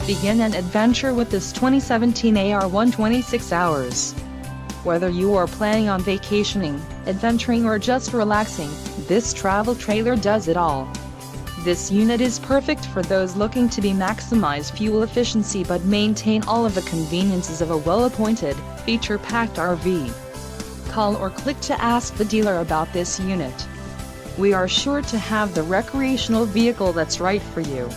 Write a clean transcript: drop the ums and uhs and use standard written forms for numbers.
Begin an adventure with this 2017 AR126 Hours. Whether you are planning on vacationing, adventuring or just relaxing, this travel trailer does it all. This unit is perfect for those looking to maximize fuel efficiency but maintain all of the conveniences of a well-appointed, feature-packed RV. Call or click to ask the dealer about this unit. We are sure to have the recreational vehicle that's right for you.